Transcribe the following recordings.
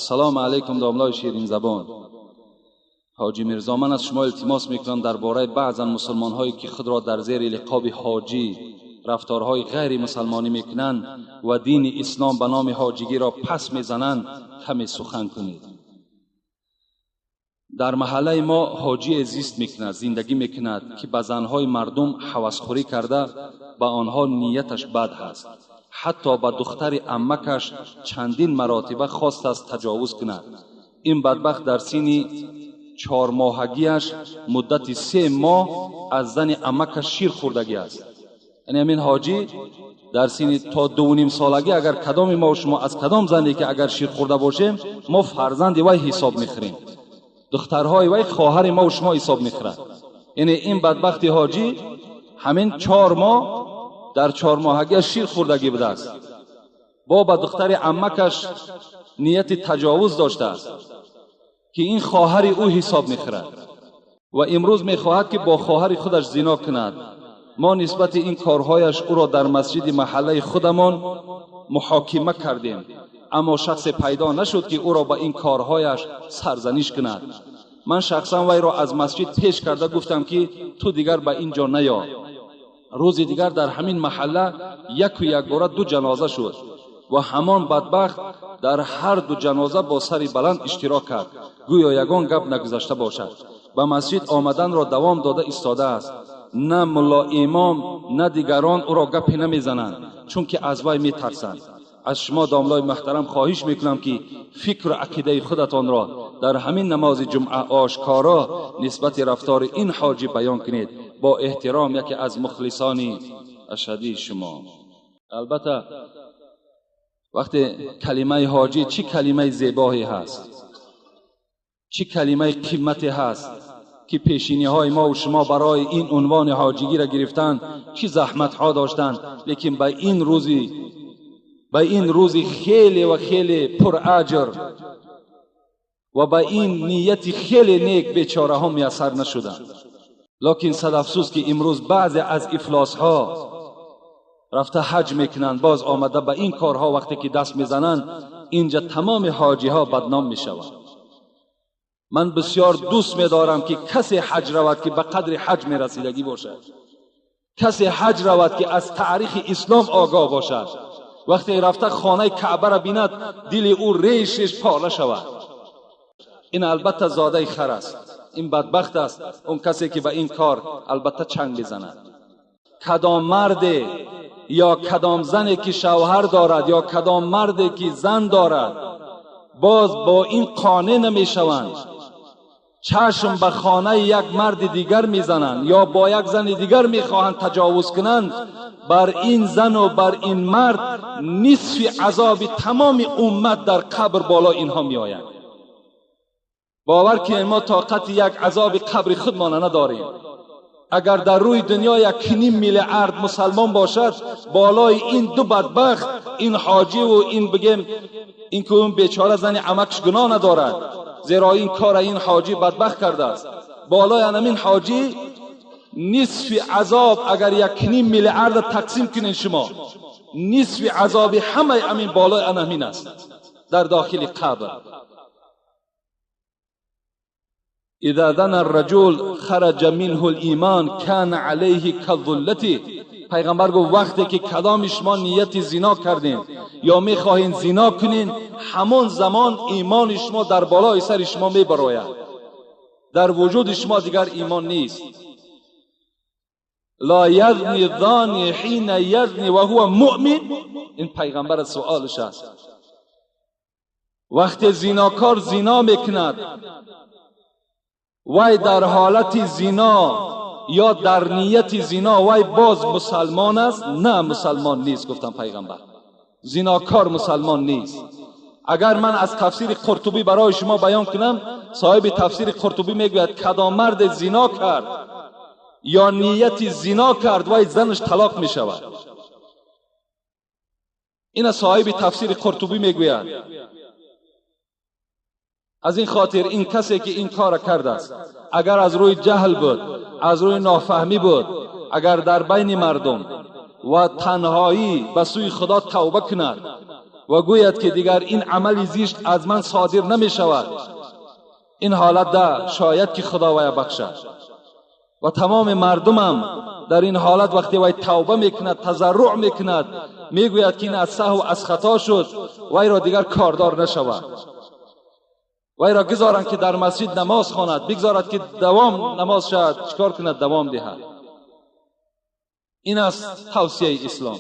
السلام علیکم داملای شیرین زبان. حاجی میرزا، من از شما التماس میکنم درباره بعضا مسلمان هایی که خود را در زیر لقاب حاجی رفتارهای غیر مسلمانی میکنند و دین اسلام به نام حاجیگی را پس میزنند کمی سخن کنید. در محله ما حاجی زیست میکند، زندگی میکند که به زنهای مردم هوسخوری کرده به آنها نیتش بد هست. حتی به دختر عمکش چندین مراتبه خواست است تجاوز کند. این بدبخت در سن 4 ماهگیش مدت 3 ماه از زن عمکش شیر خوردگی است. یعنی همین حاجی در سن تا 2.5 سالگی اگر کدام ما و شما از کدام زنی که اگر شیر خورده باشیم ما فرزند وی حساب میخوریم، دخترهای وی خواهر ما و شما حساب میخورد. یعنی این بدبخت حاجی همین 4 ماه در 4 ماهگی شیر خوردگی بوده است. با به دختر عمکش نیت تجاوز داشته است که این خواهر او حساب میخورد و امروز میخواهد که با خواهر خودش زنا کند. ما نسبت این کارهایش او را در مسجد محله خودمان محاکمه کردیم، اما شخص پیدا نشد که او را با این کارهایش سرزنش کند. من شخصا وی را از مسجد پیش کرده گفتم که تو دیگر به اینجا نیا. روز دیگر در همین محله یک بار 2 جنازه شد و همان بدبخت در هر 2 جنازه با سر بلند اشتراک کرد، گویا یگان گپ نگذشته باشد. به مسجد آمدن را دوام داده ایستاده است. نه ملا امام نه دیگران او را گپی نمیزنند، چون که از وی میترسند. از شما داملای محترم خواهش میکنم که فکر و عقیده خودتان را در همین نماز جمعه آشکارا نسبت رفتار این حاجی بیان کنید. با احترام، یکی از مخلصان اشهدی شما. البته وقتی کلمه حاجی چی کلمه زیبایی هست، چی کلمه قیمتی هست که پیشینی های ما و شما برای این عنوان حاجیگی را گرفتند، چی زحمت ها داشتند، لیکن به این روزی خیلی و خیلی پر اجر و به این نیت خیلی نیک بیچاره ها میسر نشدند. لکن صد افسوس که امروز بعضی از افلاس ها رفته حج میکنند، باز آمده به این کارها وقتی که دست میزنند اینجا تمام حاجی ها بدنام میشوند. من بسیار دوست می‌دارم که کسی حج رود که به قدر حج میرسیدگی باشد، کسی حج رود که از تاریخ اسلام آگاه باشد. وقتی رفته خانه کعبه را بیند دل او ریشش پاره شود. این البته زاده خر است، این بدبخت است اون کسی که به این کار البته چنگ بزند. کدام مرد یا کدام زنی که شوهر دارد یا کدام مردی که زن دارد باز با این قانع نمیشوند، چشم به خانه یک مرد دیگر میزنند یا با یک زن دیگر میخواهند تجاوز کنند، بر این زن و بر این مرد نصف عذاب تمام امت در قبر بالا اینها میآید. باور که ما طاقت یک عذاب قبر خودمان نداریم. اگر در روی دنیا 1.5 میلیارد مسلمان باشد، بالای این 2 بدبخت، این حاجی و این بگیم این که اون بیچاره زن عمکش گناه ندارد، زیرا این کار این حاجی بدبخت کرده است. بالای همین حاجی نصف عذاب اگر 1.5 میلیارد تقسیم کنین شما، نصف عذاب همه همین بالای همین است در داخل قبر. اذا دنا الرجل خرج منه الایمان کان علیه کالظلتی. پیغمبر گفت وقتی که کدام شما نیت زنا کردین یا میخواهین زنا کنین، همون زمان ایمان شما در بالای سر شما میبراید، در وجود شما دیگر ایمان نیست. لا یزنی الزانی حین یزنی و هو مؤمن. این پیغمبر سوالش است. وقتی زناکار زنا میکند وی در حالت زنا یا در نیت زنا وی باز مسلمان است؟ نه، مسلمان نیست. گفتم پیغمبر زناکار مسلمان نیست. اگر من از تفسیر قرطبی برای شما بیان کنم، صاحب تفسیر قرطبی میگوید کدام مرد زنا کرد یا نیت زنا کرد وی زنش طلاق میشود. این صاحب تفسیر قرطبی میگوید. از این خاطر این کسی که این کار کرده است، اگر از روی جهل بود، از روی نافهمی بود، اگر در بین مردم و تنهایی به سوی خدا توبه کند و گوید که دیگر این عمل زشت از من صادر نمی شود، این حالت ده شاید که خدا وی بخشد. و تمام مردمم در این حالت وقتی وی توبه میکند، تضرع میکند، میگوید که این از سهو از خطا شد، وی را دیگر کاردار نشود، وی را گذارند که در مسجد نماز خواند، بگذارد که دوام نماز شد، چیکار کند؟ دوام دهد. این است توصیه اسلام.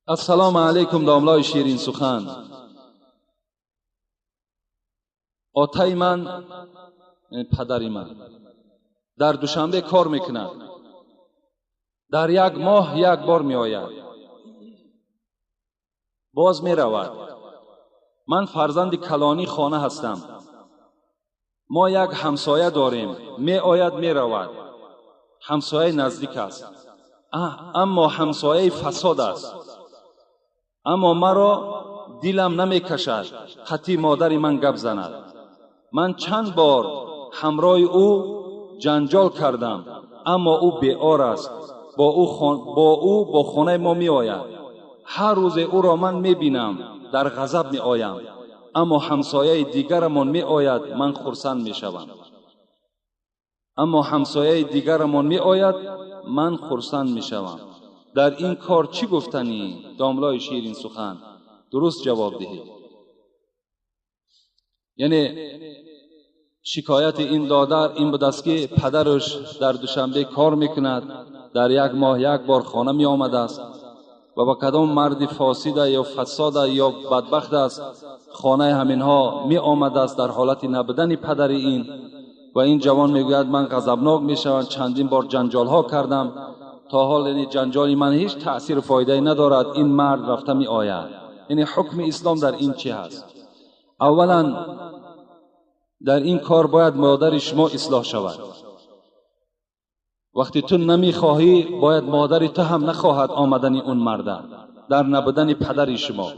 السلام علیکم داملای شیرین سخن. آتای من، پدری من، در دوشنبه کار میکند. در یک ماه یک بار می آید، باز می رود. من فرزند کلانی خانه هستم. ما یک همسایه داریم، می آید می رود. همسایه نزدیک است، اما همسایه فساد است. اما مرا دلم نمی کشد حتی مادر من گپ زند. من چند بار همراه او جنجال کردم، اما او بی‌آر است. با خانه ما می آید. هر روز او را من می بینم، در غضب می آیم، اما همسایه دیگرمان می آید، من خرسند می شوم. من خرسند می شوم. در این کار چی گفتنی؟ داملای شیرین سخن، درست جواب دهید. یعنی شکایت این دادر این بود است که پدرش در دوشنبه کار میکند، در یک ماه یک بار خانه می آمده است و با کدام مرد فاسد یا فساد یا بدبخت است خانه همینها می آمده است در حالت نبودن پدر این. و این جوان میگوید من غضبناک میشوم، چندین بار جنجال ها کردم، تا حال یعنی جنجال من هیچ تأثیر فایده ندارد، این مرد رفته می آید. یعنی حکم اسلام در این چی هست؟ اولا در این کار باید مادر شما اصلاح شود. وقتی تو نمی خواهی باید مادر تو هم نخواهد آمدن اون مرد در نبودن پدر شما.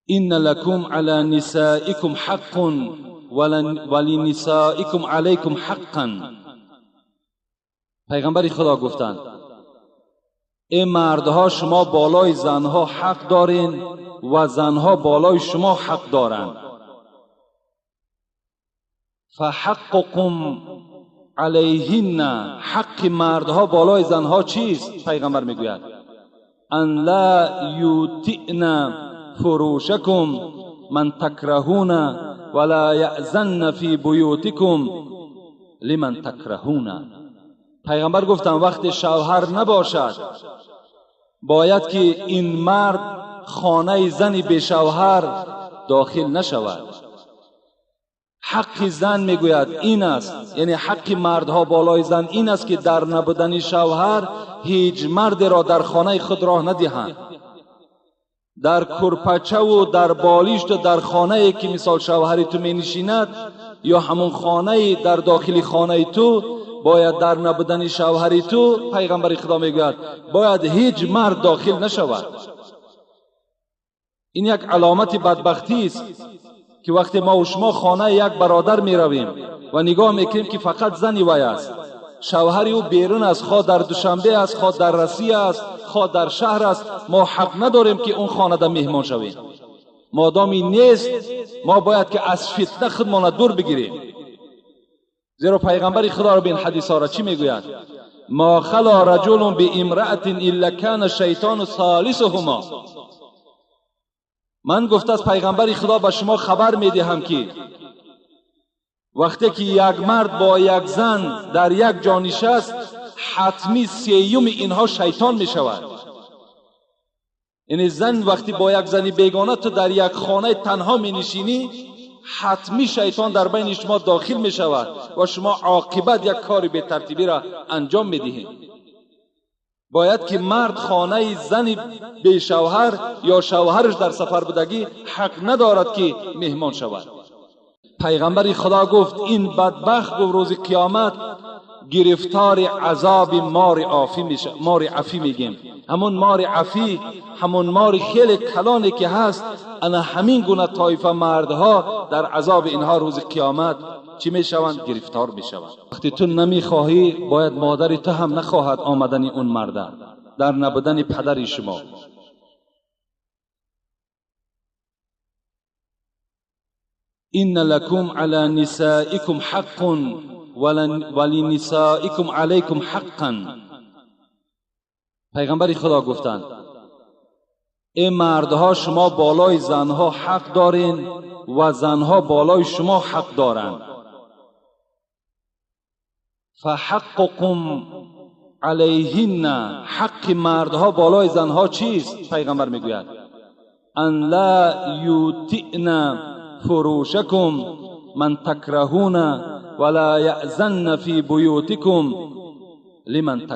این لکم علی نسائکم حق ولنسائکم علیکم حقا. پیغمبر خدا گفتند ای مردها شما بالای زنها حق دارین و زنها بالای شما حق دارند. فحقكم علیهن، حق مردها بالای زنها چیست؟ پیغمبر میگوید ان لا یوتئن فروشکم من تکرهون ولا یأذن فی بیوتکم لمن تکرهون. پیغمبر گفتن وقتی شوهر نباشد باید که این مرد خانه زنی به شوهر داخل نشود. حق زن میگوید این است، یعنی حق مردها بالای زن این است که در نبودن شوهر هیچ مرد را در خانه خود راه ندهند. در کرپچه و در بالشت و در خانه که مثال شوهری تو می نشیند یا همون خانه در داخل خانه تو باید در نبودن شوهری تو، پیغمبر خدا میگوید باید هیچ مرد داخل نشود. این یک علامت بدبختی است که وقتی ما و شما خانه یک برادر می رویم و نگاه میکنیم که فقط زنی وی است، شوهری او بیرون است، خواه در دوشنبه است، خواه در رسی است، خواه در شهر است، ما حق نداریم که اون خانه در مهمان شویم. مادامی نیست ما باید که از فتنه خودمان دور بگیریم. زیرا پیغمبر خدا را به این حدیث ها را چی میگوید؟ ما خلا رجل بامرأة الا کان الشیطان ثالثهما. من گفته از پیغمبر خدا به شما خبر میدهم که وقتی که یک مرد با یک زن در یک جا نشست حتمی سیوم اینها شیطان می شود. یعنی زن وقتی با یک زنی بیگانه تو در یک خانه تنها می نشینی حتمی شیطان در بین شما داخل می شود و شما عاقبت یک کاری به ترتیبی را انجام می دهید. باید که مرد خانه زنی به شوهر یا شوهرش در سفر بودگی حق ندارد که مهمان شود. پیغمبر خدا گفت این بدبخت گفت روز قیامت گرفتار عذاب مار عافی میشه. مار عفی میگیم، همون مار عفی، همون مار خیلی کلانی که هست، انا همین گونه طایفه مردها در عذاب اینها روز قیامت چی میشوند؟ گرفتار میشوند. وقتی تو نمیخواهی باید مادر تو هم نخواهد آمدن اون مرده در نبودن پدر شما. این لکم علی نسائکم حق ولنسائکم علیکم حقا. پیغمبر خدا گفتند ای مردها شما بالای زنها حق دارین و زنها بالای شما حق دارند. فحقكم علیهن، حق مردها بالای زنها چیست؟ پیغمبر میگوید ان لا یوتئن فروشکم من تکرهون ولا یأذن فی بیوتکم لمن